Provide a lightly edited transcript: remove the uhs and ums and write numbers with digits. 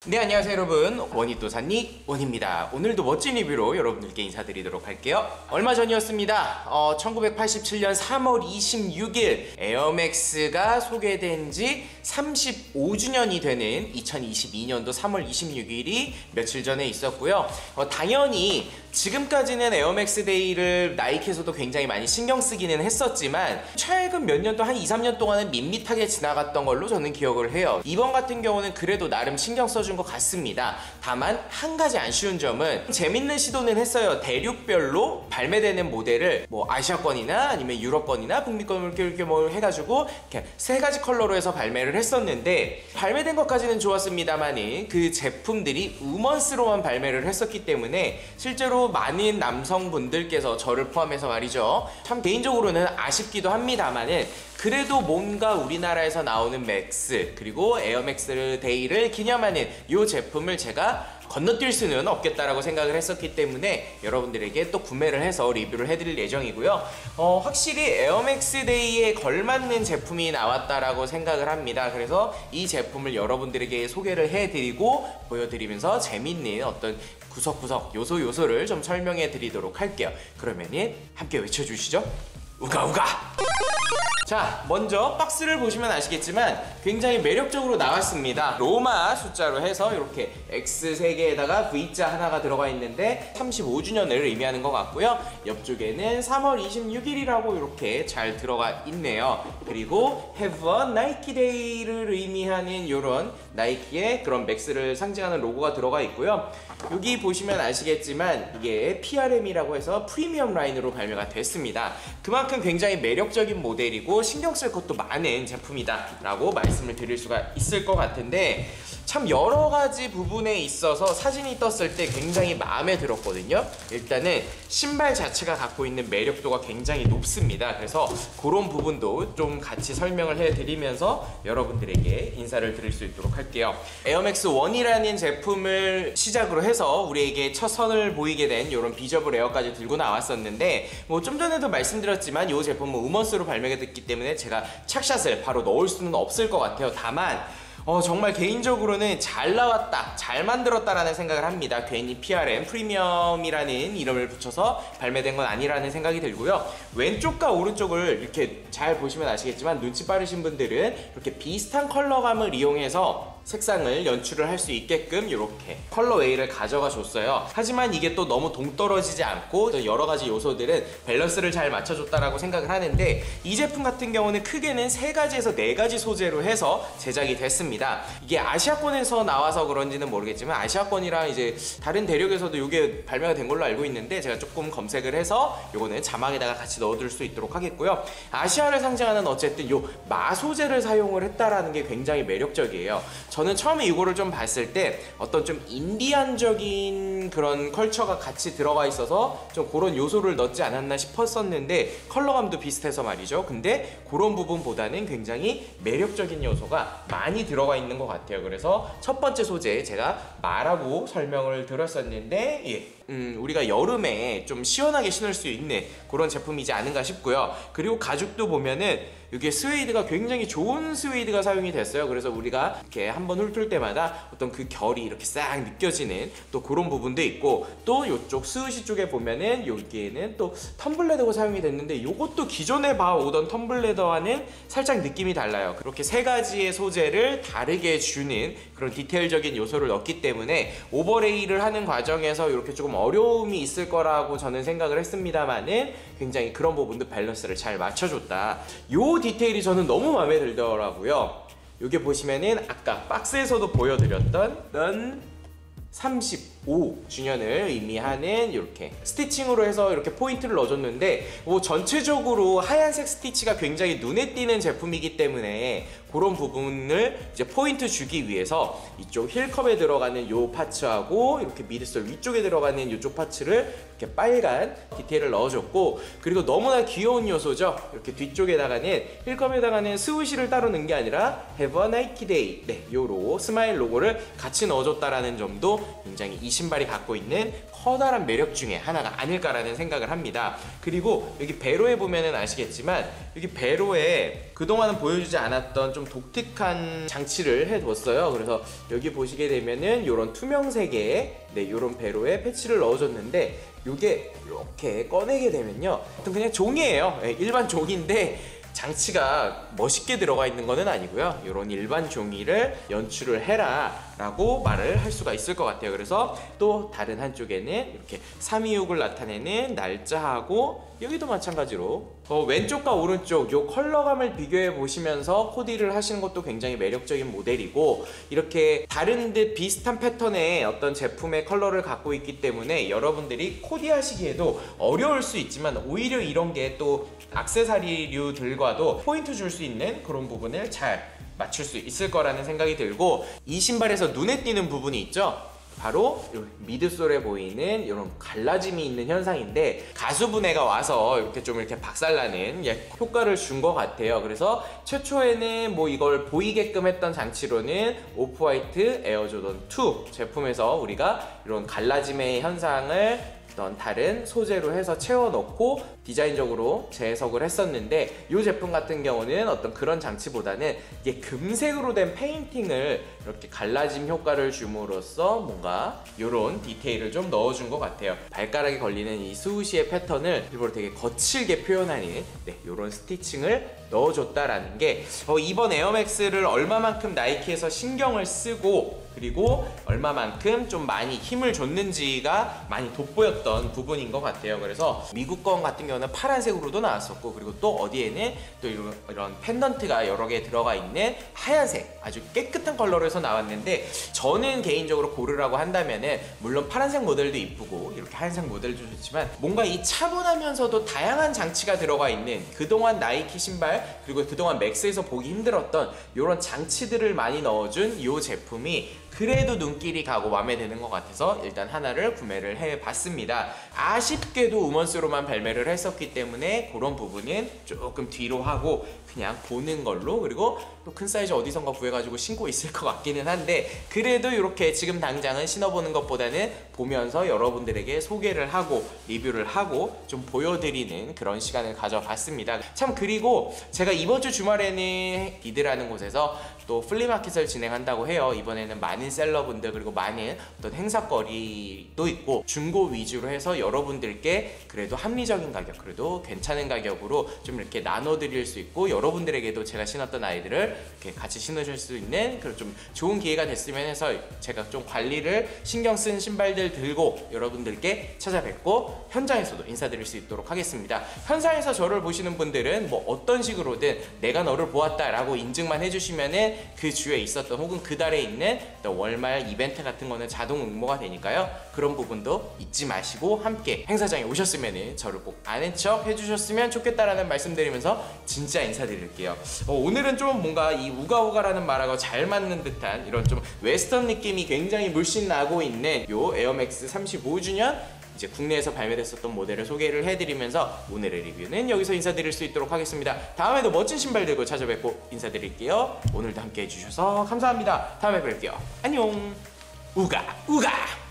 네, 안녕하세요 여러분, 원희또사니 원입니다. 오늘도 멋진 리뷰로 여러분들께 인사드리도록 할게요. 얼마 전이었습니다. 1987년 3월 26일 에어맥스가 소개된 지 35주년이 되는 2022년도 3월 26일이 며칠 전에 있었고요. 당연히 지금까지는 에어맥스 데이를 나이키에서도 굉장히 많이 신경 쓰기는 했었지만 최근 몇 년도 한 2, 3년 동안은 밋밋하게 지나갔던 걸로 저는 기억을 해요. 이번 같은 경우는 그래도 나름 신경 써준 것 같습니다. 다만 한 가지 아쉬운 점은 재밌는 시도는 했어요. 대륙별로 발매되는 모델을 뭐 아시아권이나 아니면 유럽권이나 북미권 이렇게 뭐 해가지고 이렇게 세 가지 컬러로 해서 발매를 했었는데 발매된 것까지는 좋았습니다만은 그 제품들이 우먼스로만 발매를 했었기 때문에 실제로 많은 남성분들께서 저를 포함해서 말이죠, 참 개인적으로는 아쉽기도 합니다만은 그래도 뭔가 우리나라에서 나오는 맥스 그리고 에어맥스 데이를 기념하는 이 제품을 제가 건너뛸 수는 없겠다라고 생각을 했었기 때문에 여러분들에게 또 구매를 해서 리뷰를 해드릴 예정이고요. 확실히 에어맥스 데이에 걸맞는 제품이 나왔다라고 생각을 합니다. 그래서 이 제품을 여러분들에게 소개를 해드리고 보여드리면서 재밌는 어떤 구석구석 요소를 좀 설명해 드리도록 할게요. 그러면은 함께 외쳐주시죠. 우가우가! 자, 먼저 박스를 보시면 아시겠지만 굉장히 매력적으로 나왔습니다. 로마 숫자로 해서 이렇게 X 3개에다가 V자 하나가 들어가 있는데 35주년을 의미하는 것 같고요. 옆쪽에는 3월 26일이라고 이렇게 잘 들어가 있네요. 그리고 Have a Nike Day를 의미하는 이런 나이키의 그런 맥스를 상징하는 로고가 들어가 있고요. 여기 보시면 아시겠지만 이게 PRM이라고 해서 프리미엄 라인으로 발매가 됐습니다. 그만큼 굉장히 매력적인 모델이고 신경 쓸 것도 많은 제품이다 라고 말씀을 드릴 수가 있을 것 같은데, 참 여러 가지 부분에 있어서 사진이 떴을 때 굉장히 마음에 들었거든요. 일단은 신발 자체가 갖고 있는 매력도가 굉장히 높습니다. 그래서 그런 부분도 좀 같이 설명을 해드리면서 여러분들에게 인사를 드릴 수 있도록 할게요. 에어맥스 1이라는 제품을 시작으로 해서 우리에게 첫 선을 보이게 된 이런 비저블 에어까지 들고 나왔었는데, 뭐 좀 전에도 말씀드렸지만 이 제품은 우먼스로 발매가 됐기 때문에 제가 착샷을 바로 넣을 수는 없을 것 같아요. 다만 정말 개인적으로는 잘 나왔다, 잘 만들었다라는 생각을 합니다. 괜히 PRM, 프리미엄이라는 이름을 붙여서 발매된 건 아니라는 생각이 들고요. 왼쪽과 오른쪽을 이렇게 잘 보시면 아시겠지만 눈치 빠르신 분들은 이렇게 비슷한 컬러감을 이용해서 색상을 연출을 할 수 있게끔 이렇게 컬러웨이를 가져가 줬어요. 하지만 이게 또 너무 동떨어지지 않고 또 여러 가지 요소들은 밸런스를 잘 맞춰줬다라고 생각을 하는데, 이 제품 같은 경우는 크게는 3가지에서 4가지 소재로 해서 제작이 됐습니다. 이게 아시아권에서 나와서 그런지는 모르겠지만 아시아권이랑 이제 다른 대륙에서도 이게 발매가 된 걸로 알고 있는데, 제가 조금 검색을 해서 요거는 자막에다가 같이 넣어둘 수 있도록 하겠고요. 아시아를 상징하는 어쨌든 요 마소재를 사용을 했다라는 게 굉장히 매력적이에요. 저는 처음에 이거를 좀 봤을 때 어떤 좀 인디안적인 그런 컬처가 같이 들어가 있어서 좀 그런 요소를 넣지 않았나 싶었었는데, 컬러감도 비슷해서 말이죠. 근데 그런 부분보다는 굉장히 매력적인 요소가 많이 들어가 있는 것 같아요. 그래서 첫 번째 소재 제가 마라고 설명을 드렸었는데, 우리가 여름에 좀 시원하게 신을 수 있는 그런 제품이지 않은가 싶고요. 그리고 가죽도 보면은 이게 스웨이드가 굉장히 좋은 스웨이드가 사용이 됐어요. 그래서 우리가 이렇게 한번 훑을 때마다 어떤 그 결이 이렇게 싹 느껴지는 또 그런 부분도 있고, 또 이쪽 스우시 쪽에 보면은 여기에는 또 텀블레더가 사용이 됐는데, 이것도 기존에 봐오던 텀블레더와는 살짝 느낌이 달라요. 그렇게 3가지의 소재를 다르게 주는 그런 디테일적인 요소를 넣기 때문에 오버레이를 하는 과정에서 이렇게 조금 어려움이 있을 거라고 저는 생각을 했습니다만은 굉장히 그런 부분도 밸런스를 잘 맞춰줬다. 요 디테일이 저는 너무 마음에 들더라고요. 요게 보시면은 아까 박스에서도 보여드렸던 35주년을 의미하는 이렇게 스티칭으로 해서 이렇게 포인트를 넣어줬는데, 뭐 전체적으로 하얀색 스티치가 굉장히 눈에 띄는 제품이기 때문에 그런 부분을 이제 포인트 주기 위해서 이쪽 힐컵에 들어가는 요 파츠하고 이렇게 미드솔 위쪽에 들어가는 이쪽 파츠를 이렇게 빨간 디테일을 넣어줬고, 그리고 너무나 귀여운 요소죠. 이렇게 뒤쪽에다가는 힐컵에다가는 스우시를 따로 넣은 게 아니라 Have a Nike Day, 네, 요로 스마일 로고를 같이 넣어줬다라는 점도 굉장히 이 신발이 갖고 있는 커다란 매력 중에 하나가 아닐까라는 생각을 합니다. 그리고 여기 배로에 보면은 아시겠지만 여기 배로에 그동안은 보여주지 않았던 좀 독특한 장치를 해뒀어요. 그래서 여기 보시게 되면은 이런 투명색의 이런 배로에 패치를 넣어줬는데 요게 이렇게 꺼내게 되면요, 그냥 종이에요. 일반 종이인데 장치가 멋있게 들어가 있는 거는 아니고요, 이런 일반 종이를 연출을 해라 라고 말을 할 수가 있을 것 같아요. 그래서 또 다른 한쪽에는 이렇게 326을 나타내는 날짜하고, 여기도 마찬가지로 왼쪽과 오른쪽 요 컬러감을 비교해 보시면서 코디를 하시는 것도 굉장히 매력적인 모델이고, 이렇게 다른 듯 비슷한 패턴의 어떤 제품의 컬러를 갖고 있기 때문에 여러분들이 코디하시기에도 어려울 수 있지만, 오히려 이런 게 또 액세서리류들과도 포인트 줄 수 있는 그런 부분을 잘 맞출 수 있을 거라는 생각이 들고, 이 신발에서 눈에 띄는 부분이 있죠. 바로 미드솔에 보이는 이런 갈라짐이 있는 현상인데, 가수분해가 와서 이렇게 좀 이렇게 박살나는 효과를 준 것 같아요. 그래서 최초에는 뭐 이걸 보이게끔 했던 장치로는 오프화이트 에어조던 2 제품에서 우리가 이런 갈라짐의 현상을 어떤 다른 소재로 해서 채워넣고 디자인적으로 재해석을 했었는데, 이 제품 같은 경우는 어떤 그런 장치보다는 이게 금색으로 된 페인팅을 이렇게 갈라짐 효과를 줌으로써 뭔가 이런 디테일을 좀 넣어준 것 같아요. 발가락에 걸리는 이 스우시의 패턴을 일부러 되게 거칠게 표현하는 이런 스티칭을 넣어줬다라는 게 이번 에어맥스를 얼마만큼 나이키에서 신경을 쓰고, 그리고 얼마만큼 좀 많이 힘을 줬는지가 많이 돋보였던 부분인 것 같아요. 그래서 미국 건 같은 경우는 파란색으로도 나왔었고, 그리고 또 어디에는 또 이런 펜던트가 여러 개 들어가 있는 하얀색 아주 깨끗한 컬러로 해서 나왔는데, 저는 개인적으로 고르라고 한다면은 물론 파란색 모델도 이쁘고 이렇게 하얀색 모델도 좋지만, 뭔가 이 차분하면서도 다양한 장치가 들어가 있는, 그동안 나이키 신발 그리고 그동안 맥스에서 보기 힘들었던 이런 장치들을 많이 넣어준 이 제품이 그래도 눈길이 가고 마음에 드는 것 같아서 일단 하나를 구매를 해봤습니다. 아쉽게도 우먼스로만 발매를 했었기 때문에 그런 부분은 조금 뒤로 하고 그냥 보는 걸로, 그리고 또 큰 사이즈 어디선가 구해가지고 신고 있을 것 같기는 한데, 그래도 이렇게 지금 당장은 신어보는 것보다는 보면서 여러분들에게 소개를 하고 리뷰를 하고 좀 보여드리는 그런 시간을 가져봤습니다. 참, 그리고 제가 이번 주 주말에는 디드라는 곳에서 또 플리마켓을 진행한다고 해요. 이번에는 많은 셀러분들 그리고 많은 어떤 행사거리도 있고, 중고 위주로 해서 여러분들께 그래도 합리적인 가격, 그래도 괜찮은 가격으로 좀 이렇게 나눠드릴 수 있고, 여러분들에게도 제가 신었던 아이들을 이렇게 같이 신으실 수 있는 그런 좀 좋은 기회가 됐으면 해서 제가 좀 관리를 신경 쓴 신발들 들고 여러분들께 찾아뵙고 현장에서도 인사드릴 수 있도록 하겠습니다. 현장에서 저를 보시는 분들은 뭐 어떤 식으로든 내가 너를 보았다라고 인증만 해주시면은 그 주에 있었던 혹은 그 달에 있는 월말 이벤트 같은 거는 자동 응모가 되니까요. 그런 부분도 잊지 마시고 함께 행사장에 오셨으면 저를 꼭 아는 척 해주셨으면 좋겠다라는 말씀드리면서 진짜 인사드릴게요. 오늘은 좀 뭔가 이 우가우가라는 말하고 잘 맞는 듯한 이런 좀 웨스턴 느낌이 굉장히 물씬 나고 있는 요 에어맥스 35주년 이제 국내에서 발매됐었던 모델을 소개를 해드리면서 오늘의 리뷰는 여기서 인사드릴 수 있도록 하겠습니다. 다음에도 멋진 신발 들고 찾아뵙고 인사드릴게요. 오늘도 함께 해주셔서 감사합니다. 다음에 뵐게요. 안녕. 우가 우가.